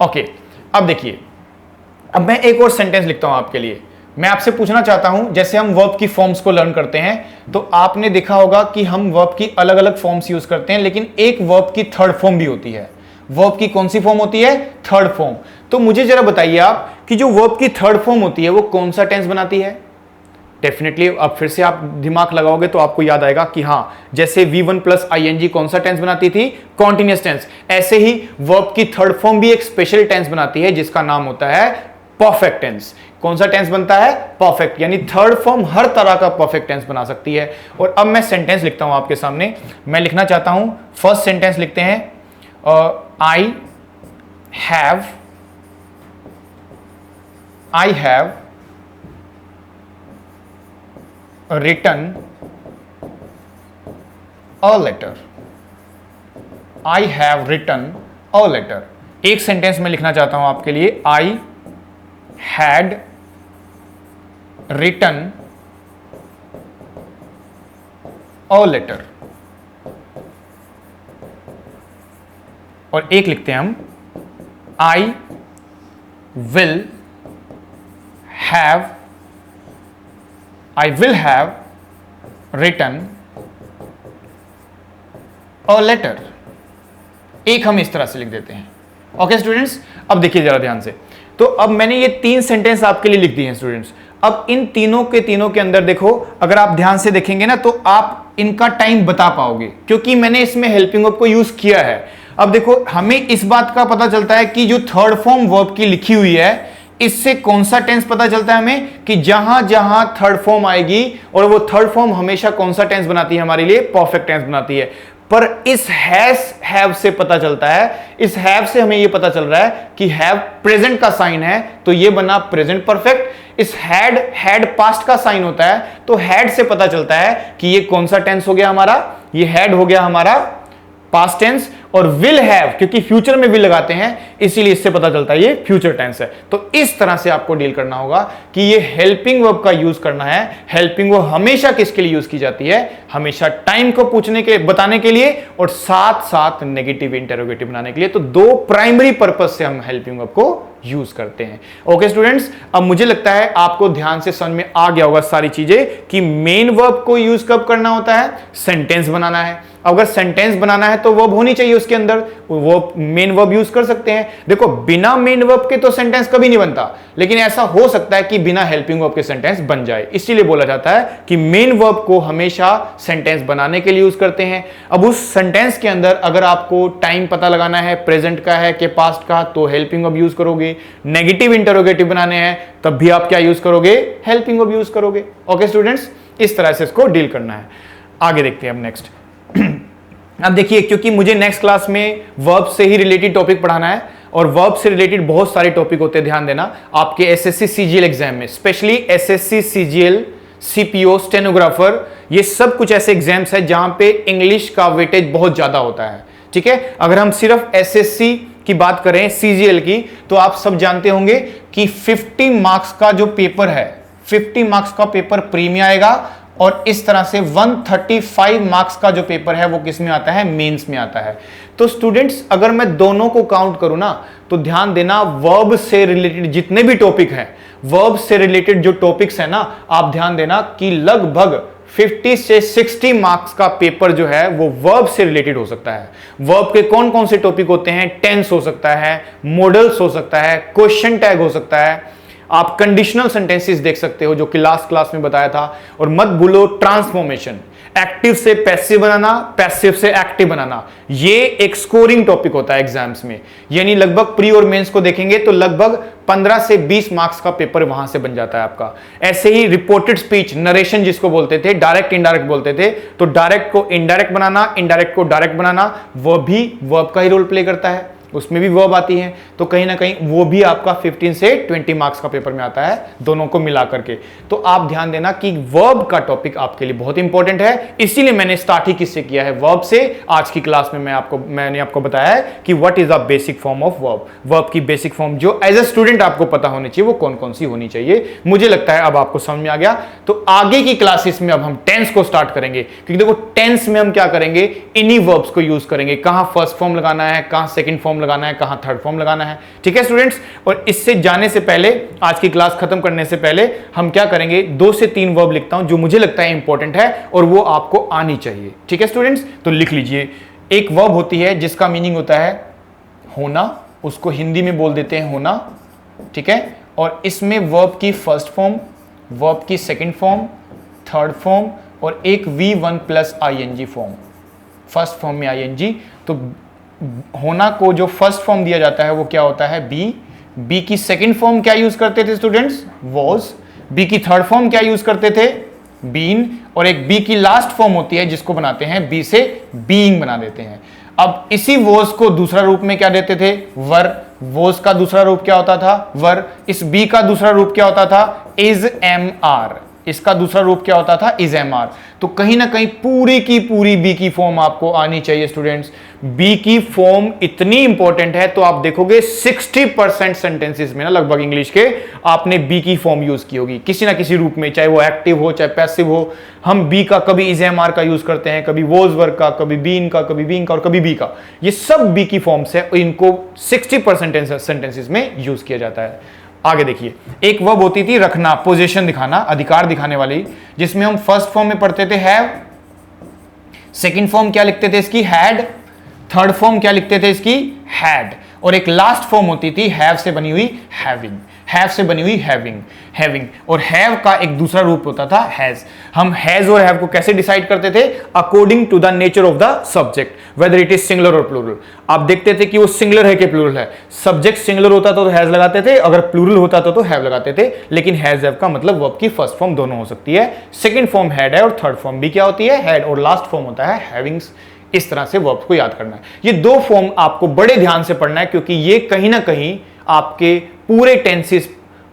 ओके, अब देखिए, अब मैं एक और सेंटेंस लिखता हूं आपके लिए। मैं आपसे पूछना चाहता हूं, जैसे हम वर्ब की फॉर्म्स को लर्न करते हैं तो आपने देखा होगा कि हम वर्ब की अलग अलग फॉर्म्स यूज करते हैं, लेकिन एक वर्ब की थर्ड फॉर्म भी होती है। वर्ब की कौन सी फॉर्म होती है? Third form. तो मुझे जरा बताइए आप कि जो वर्ब की थर्ड फॉर्म होती है वो कौन सा टेंस बनाती है? डेफिनेटली अब फिर से आप दिमाग लगाओगे तो आपको याद आएगा कि हाँ, जैसे V1 प्लस ING कौन सा टेंस बनाती थी? Continuous tense. ऐसे ही वर्ब की थर्ड फॉर्म भी एक स्पेशल टेंस बनाती है जिसका नाम होता है परफेक्ट टेंस। कौन सा टेंस बनता है? परफेक्ट, यानी थर्ड फॉर्म हर तरह का परफेक्ट टेंस बना सकती है। और अब मैं सेंटेंस लिखता हूं आपके सामने। मैं लिखना चाहता हूं, फर्स्ट सेंटेंस लिखते हैं, I have written a letter। I have written a letter। एक सेंटेंस में लिखना चाहता हूं आपके लिए, I had written a letter। और एक लिखते हैं हम, I will have written a letter, एक हम इस तरह से लिख देते हैं। ओके स्टूडेंट्स, अब देखिए जरा ध्यान से। तो अब मैंने ये 3 सेंटेंस आपके लिए लिख दिए हैं स्टूडेंट्स। अब इन तीनों के अंदर देखो, अगर आप ध्यान से देखेंगे ना तो आप इनका टाइम बता पाओगे, क्योंकि मैंने इसमें हेल्पिंग वर्ब को यूज किया है। अब देखो, हमें इस बात का पता चलता है कि जो थर्ड फॉर्म वर्ब की लिखी हुई है, इससे कौन सा टेंस पता चलता है हमें, कि जहां जहां थर्ड फॉर्म आएगी, और वो थर्ड फॉर्म हमेशा कौन सा टेंस बनाती है हमारे लिए, परफेक्ट टेंस बनाती है। पर इस हैव से पता चलता है, इस हैव से हमें यह पता चल रहा है कि हैव प्रेजेंट का साइन है, तो यह बना प्रेजेंट परफेक्ट। इस हैड पास्ट का साइन होता है, तो हैड से पता चलता है कि यह कौन सा टेंस हो गया हमारा, यह हैड हो गया हमारा पास्ट टेंस। और विल हैव, क्योंकि फ्यूचर में विल लगाते हैं, इसीलिए इससे पता चलता है ये फ्यूचर टेंस है। तो इस तरह से आपको डील करना होगा कि ये हेल्पिंग वर्ब का यूज करना है। हेल्पिंग वर्ब हमेशा किसके लिए यूज की जाती है, हमेशा टाइम को पूछने के, बताने के लिए, और साथ साथ नेगेटिव इंटरोगेटिव बनाने के लिए। तो 2 प्राइमरी पर्पज से हम हेल्पिंग वर्ब को यूज करते हैं। ओके स्टूडेंट्स, अब मुझे लगता है आपको ध्यान से समझ में आ गया होगा सारी चीजें कि मेन वर्ब को यूज कब करना होता है, सेंटेंस बनाना है। अगर सेंटेंस बनाना है तो वर्ब होनी चाहिए उसके अंदर, वो मेन वर्ब यूज कर सकते हैं। देखो, बिना मेन वर्ब के तो सेंटेंस कभी नहीं बनता, लेकिन ऐसा हो सकता है कि बिना हेल्पिंग वर्ब के सेंटेंस बन जाए। इसीलिए बोला जाता है कि मेन वर्ब को हमेशा सेंटेंस बनाने के लिए यूज करते हैं। अब उस सेंटेंस के अंदर अगर आपको टाइम पता लगाना है, प्रेजेंट का है कि पास्ट का, तो हेल्पिंग वर्ब यूज करोगे। नेगेटिव इंटरोगेटिव बनाने हैं तब भी आप क्या यूज करोगे, हेल्पिंग वर्ब यूज करोगे। ओके स्टूडेंट्स, इस तरह से इसको डील करना है। आगे देखते हैं अब नेक्स्ट। अब देखिए, क्योंकि मुझे नेक्स्ट क्लास में वर्ब से ही रिलेटेड टॉपिक पढ़ाना है, और वर्ब से रिलेटेड बहुत सारे टॉपिक होते हैं, ध्यान देना आपके एसएससी सीजीएल एग्जाम में, specially SSC CGL, CPO, stenographer, ये सब कुछ ऐसे एग्जाम्स है जहां पे इंग्लिश का वेटेज बहुत ज्यादा होता है। ठीक है, अगर हम सिर्फ एसएससी की बात करें, सीजीएल की, तो आप सब जानते होंगे कि 50 मार्क्स का जो पेपर है, 50 मार्क्स का पेपर प्री में आएगा, और इस तरह से 135 मार्क्स का जो पेपर है वो किस में आता है, मेंस में आता है। तो स्टूडेंट्स, अगर मैं दोनों को काउंट करूं ना, तो ध्यान देना, वर्ब से रिलेटेड जितने भी टॉपिक हैं, वर्ब से रिलेटेड जो टॉपिक्स है ना, आप ध्यान देना कि लगभग 50 से 60 मार्क्स का पेपर जो है वो वर्ब से रिलेटेड हो सकता है। वर्ब के कौन कौन से टॉपिक होते हैं, टेंस हो सकता है, मॉडल्स हो सकता है, क्वेश्चन टैग हो सकता है, आप कंडीशनल सेंटेंसेस देख सकते हो जो कि लास्ट क्लास में बताया था, और मत भूलो ट्रांसफॉर्मेशन, एक्टिव से पैसिव बनाना, पैसिव से एक्टिव बनाना। ये एक स्कोरिंग टॉपिक होता है एग्जाम्स में, यानी लगभग प्री और मेंस को देखेंगे तो लगभग 15 से 20 मार्क्स का पेपर वहां से बन जाता है आपका। ऐसे ही रिपोर्टेड स्पीच, नरेशन जिसको बोलते थे, डायरेक्ट इनडायरेक्ट बोलते थे, तो डायरेक्ट को इनडायरेक्ट बनाना, इनडायरेक्ट को डायरेक्ट बनाना, वो भी वर्ब का ही रोल प्ले करता है, उसमें भी वर्ब आती है। तो कहीं ना कहीं वो भी आपका 15 से 20 मार्क्स का पेपर में आता है, दोनों को मिला करके। तो आप ध्यान देना कि वर्ब का टॉपिक आपके लिए बहुत इंपॉर्टेंट है, इसीलिए मैंने स्टार्ट ही किससे किया है, वर्ब से। आज की क्लास में मैंने आपको बताया है कि what is the basic form of verb, verb की बेसिक फॉर्म जो एज ए स्टूडेंट आपको पता होनी चाहिए, वो कौन कौन सी होनी चाहिए। मुझे लगता है अब आपको समझ में आ गया। तो आगे की क्लासेस में अब हम टेंस को स्टार्ट करेंगे, क्योंकि देखो टेंस में हम क्या करेंगे, इन्हीं वर्ब्स को यूज करेंगे, कहां फर्स्ट फॉर्म लगाना है, कहां सेकंड फॉर्म लगाना है, कहां थर्ड फॉर्म लगाना है। ठीक है स्टूडेंट्स, और इससे जाने से पहले, आज की क्लास खत्म करने से पहले हम क्या करेंगे, 2 से 3 वर्ब लिखता हूं जो मुझे लगता है इंपॉर्टेंट है और वो आपको आनी चाहिए। ठीक है स्टूडेंट्स, तो लिख लीजिए। एक वर्ब होती है जिसका मीनिंग होता है होना, उसको हिंदी में बोल देते हैं होना। ठीक है, और इसमें वर्ब की फर्स्ट फॉर्म, वर्ब की सेकंड फॉर्म, थर्ड फॉर्म और एक V1 plus ING form, first form में ING। तो होना को जो फर्स्ट फॉर्म दिया जाता है वो क्या होता है, बी की सेकंड फॉर्म क्या यूज करते थे स्टूडेंट्स, वॉज। बी की थर्ड फॉर्म क्या यूज करते थे, बीन। और एक बी की लास्ट फॉर्म होती है जिसको बनाते हैं बी से बीइंग बना देते हैं। अब इसी वॉज को दूसरा रूप में क्या देते थे, वर। वॉज का दूसरा रूप क्या होता था, वर। इस बी का दूसरा रूप क्या होता था, इज एम आर। इसका दूसरा रूप क्या होता था, इज एम आर। तो कहीं ना कहीं पूरी की पूरी बी की फॉर्म आपको आनी चाहिए स्टूडेंट्स। बी की फॉर्म इतनी इंपॉर्टेंट है, तो आप देखोगे 60% सेंटेंसेस में ना लगभग इंग्लिश के आपने बी की फॉर्म यूज की होगी किसी ना किसी रूप में, चाहे वो एक्टिव हो चाहे पैसिव हो। हम बी का कभी इज एम आर का यूज करते हैं, कभी वॉज वर्क का, कभी बीन का, कभी बीइंग का और कभी बी का। ये सब बी की फॉर्म्स है, इनको 60% सेंटेंसेस में यूज किया जाता है। आगे देखिए, एक वर्ब होती थी रखना, पोजीशन दिखाना, अधिकार दिखाने वाली, जिसमें हम फर्स्ट फॉर्म में पढ़ते थे हैव, सेकंड फॉर्म क्या लिखते थे इसकी, हैड, थर्ड फॉर्म क्या लिखते थे इसकी, हैड, और एक लास्ट फॉर्म होती थी हैव से बनी हुई हैविंग, हैव से बनी हुई हैविंग, हैविंग, और हैव का एक दूसरा रूप होता था हैज। हम हैज और हैव को कैसे डिसाइड करते थे, according to the nature of the subject, whether it is singular और प्लूरल। आप देखते थे कि वो सिंगुलर है कि प्लूरल है, सब्जेक्ट सिंगुलर होता था तो हैज लगाते थे, अगर प्लूरल होता था तो हैव लगाते थे, लेकिन हैज हैव का मतलब वर्ब की फर्स्ट फॉर्म दोनों हो सकती है, सेकंड फॉर्म हैड है और थर्ड फॉर्म भी क्या होती है, हैड, और लास्ट फॉर्म होता है हैविंग्स। इस तरह से वर्ब को याद करना है। ये दो फॉर्म आपको बड़े ध्यान से पढ़ना है, क्योंकि ये कहीं ना कहीं आपके पूरे टेंसेस,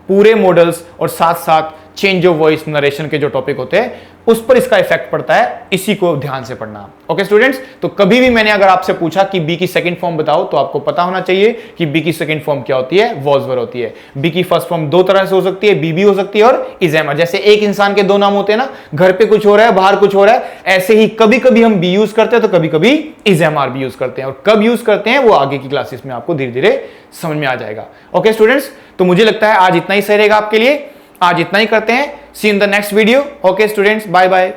पूरे मॉडल्स और साथ साथ चेंज ऑफ वॉइस, नरेशन के जो टॉपिक होते हैं उस पर इसका इफेक्ट पड़ता है, इसी को ध्यान से पढ़ना। ओके स्टूडेंट्स, तो कभी भी मैंने अगर आपसे पूछा कि बी की सेकंड फॉर्म बताओ, तो आपको पता होना चाहिए कि बी की सेकंड फॉर्म क्या होती है, वॉज वर होती है। बी की फर्स्ट फॉर्म दो तरह से हो सकती है, बी भी हो सकती है और इज एम आर। जैसे एक इंसान के दो नाम होते हैं ना, घर पे कुछ हो रहा है, बाहर कुछ हो रहा है, ऐसे ही कभी कभी हम बी यूज करते हैं तो कभी कभी इज एम आर भी यूज करते हैं, और कब यूज करते हैं वो आगे की क्लासेस में आपको धीरे धीरे समझ में आ जाएगा। ओके स्टूडेंट्स, तो मुझे लगता है आज इतना ही सही रहेगा आपके लिए। आज इतना ही करते हैं, see in the next video. Okay students, bye bye.